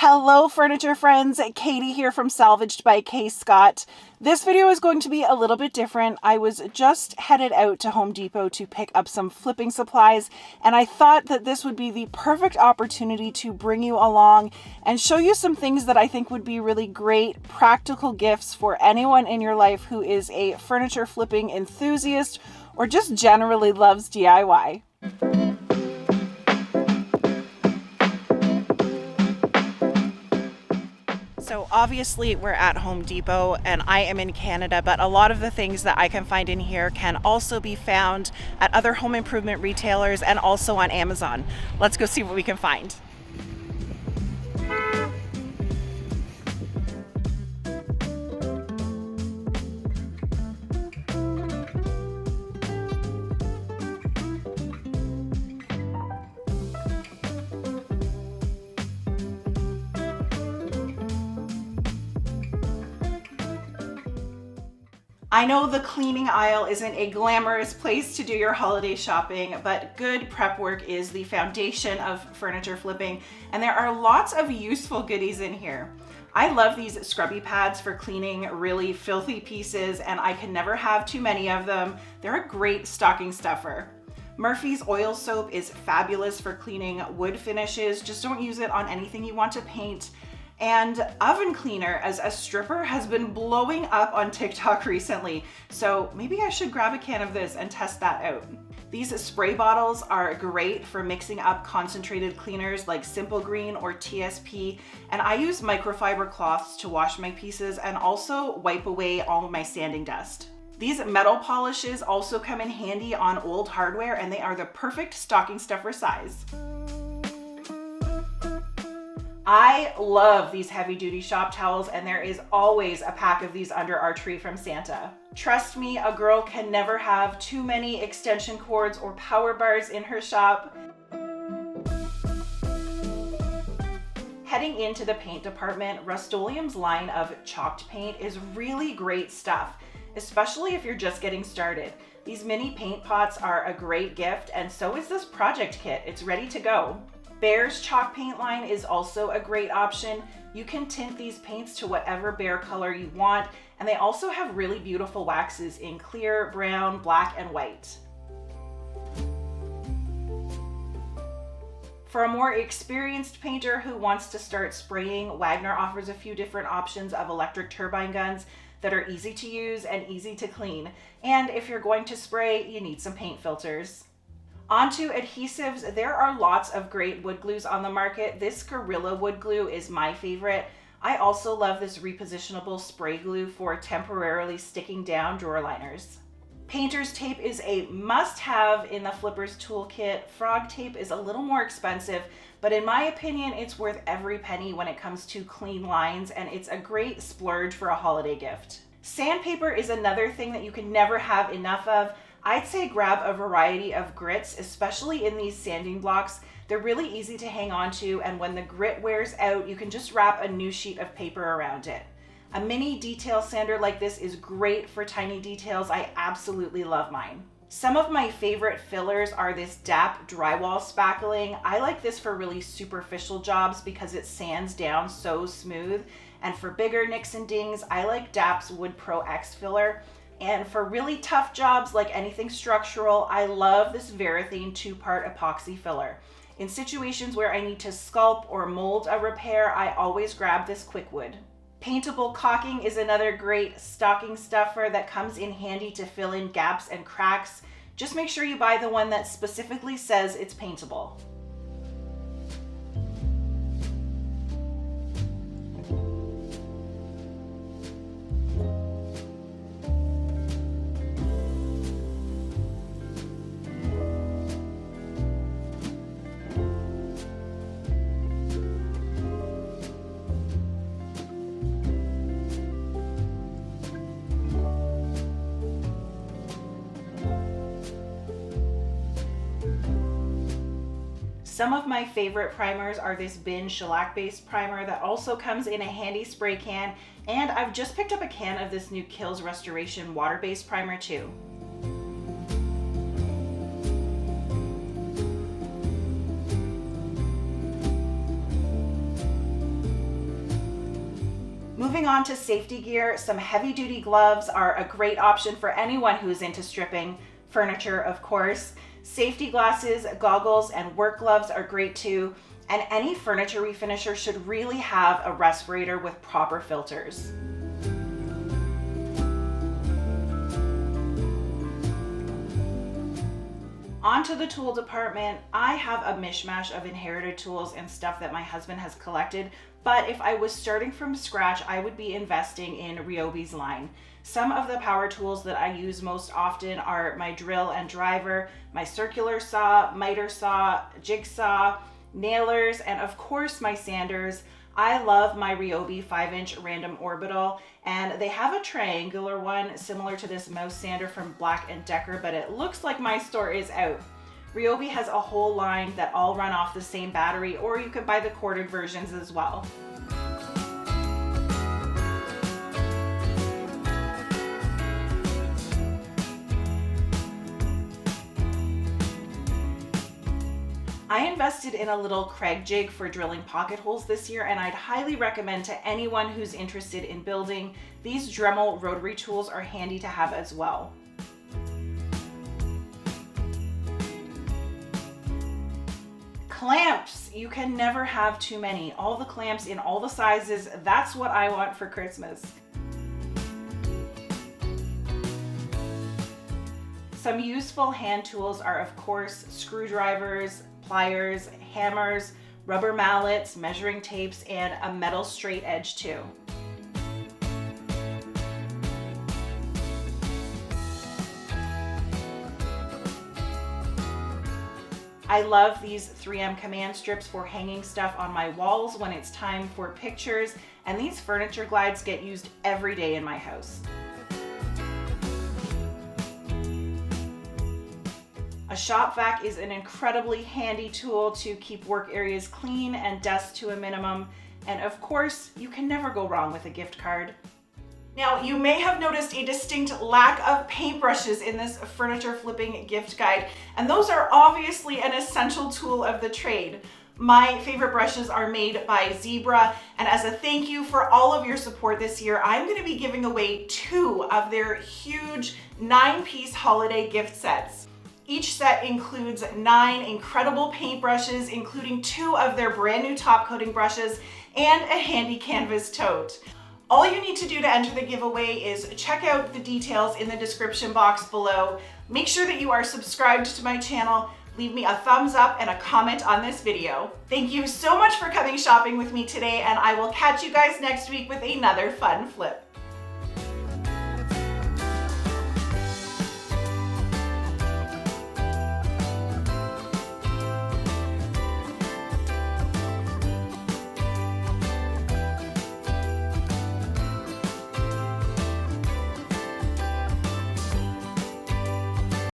Hello furniture friends, Katie here from Salvaged by K. Scott. This video is going to be a little bit different. I was just headed out to Home Depot to pick up some flipping supplies, and I thought that this would be the perfect opportunity to bring you along and show you some things that I think would be really great practical gifts for anyone in your life who is a furniture flipping enthusiast or just generally loves DIY. So obviously we're at Home Depot and I am in Canada, but a lot of the things that I can find in here can also be found at other home improvement retailers and also on Amazon. Let's go see what we can find. I know the cleaning aisle isn't a glamorous place to do your holiday shopping, but good prep work is the foundation of furniture flipping, and there are lots of useful goodies in here. I love these scrubby pads for cleaning really filthy pieces, and I can never have too many of them. They're a great stocking stuffer. Murphy's oil soap is fabulous for cleaning wood finishes. Just don't use it on anything you want to paint. And oven cleaner as a stripper has been blowing up on TikTok recently, so maybe I should grab a can of this and test that out. These spray bottles are great for mixing up concentrated cleaners like Simple Green or TSP, and I use microfiber cloths to wash my pieces and also wipe away all of my sanding dust. These metal polishes also come in handy on old hardware, and they are the perfect stocking stuffer size. I love these heavy duty shop towels, and there is always a pack of these under our tree from Santa. Trust me, a girl can never have too many extension cords or power bars in her shop. Heading into the paint department, Rust-Oleum's line of chalked paint is really great stuff, especially if you're just getting started. These mini paint pots are a great gift, and so is this project kit. It's ready to go. Behr's chalk paint line is also a great option. You can tint these paints to whatever Behr color you want, and they also have really beautiful waxes in clear, brown, black, and white. For a more experienced painter who wants to start spraying, Wagner offers a few different options of electric turbine guns that are easy to use and easy to clean. And if you're going to spray, you need some paint filters. Onto adhesives, there are lots of great wood glues on the market. This Gorilla wood glue is my favorite. I also love this repositionable spray glue for temporarily sticking down drawer liners. Painter's tape is a must-have in the Flippers toolkit. Frog tape is a little more expensive, but in my opinion, it's worth every penny when it comes to clean lines, and it's a great splurge for a holiday gift. Sandpaper is another thing that you can never have enough of. I'd say grab a variety of grits, especially in these sanding blocks. They're really easy to hang on to, and when the grit wears out, you can just wrap a new sheet of paper around it. A mini detail sander like this is great for tiny details. I absolutely love mine. Some of my favorite fillers are this DAP drywall spackling. I like this for really superficial jobs because it sands down so smooth. And for bigger nicks and dings, I like DAP's Wood Pro X filler. And for really tough jobs like anything structural, I love this Varathane 2-part epoxy filler. In situations where I need to sculpt or mold a repair, I always grab this Quickwood. Paintable caulking is another great stocking stuffer that comes in handy to fill in gaps and cracks. Just make sure you buy the one that specifically says it's paintable. Some of my favorite primers are this Bin shellac-based primer that also comes in a handy spray can, and I've just picked up a can of this new Kills Restoration water-based primer too. Moving on to safety gear, some heavy duty gloves are a great option for anyone who is into stripping furniture, of course. Safety glasses, goggles, and work gloves are great too. And any furniture refinisher should really have a respirator with proper filters. Onto the tool department. I have a mishmash of inherited tools and stuff that my husband has collected, but if I was starting from scratch, I would be investing in Ryobi's line. Some of the power tools that I use most often are my drill and driver, my circular saw, miter saw, jigsaw, nailers, and of course my sanders. I love my Ryobi 5-inch random orbital, and they have a triangular one similar to this mouse sander from Black & Decker, but it looks like my store is out. Ryobi has a whole line that all run off the same battery, or you can buy the corded versions as well. I invested in a little Kreg jig for drilling pocket holes this year, and I'd highly recommend to anyone who's interested in building. These Dremel rotary tools are handy to have as well. Clamps, you can never have too many. All the clamps in all the sizes, that's what I want for Christmas. Some useful hand tools are of course screwdrivers, pliers, hammers, rubber mallets, measuring tapes, and a metal straight edge too. I love these 3M command strips for hanging stuff on my walls when it's time for pictures, and these furniture glides get used every day in my house. A shop vac is an incredibly handy tool to keep work areas clean and dust to a minimum. And of course, you can never go wrong with a gift card. Now, you may have noticed a distinct lack of paintbrushes in this furniture flipping gift guide, and those are obviously an essential tool of the trade. My favorite brushes are made by Zibra, and as a thank you for all of your support this year, I'm going to be giving away 2 of their huge 9-piece holiday gift sets. Each set includes 9 incredible paintbrushes, including 2 of their brand new top coating brushes and a handy canvas tote. All you need to do to enter the giveaway is check out the details in the description box below. Make sure that you are subscribed to my channel, leave me a thumbs up and a comment on this video. Thank you so much for coming shopping with me today, and I will catch you guys next week with another fun flip.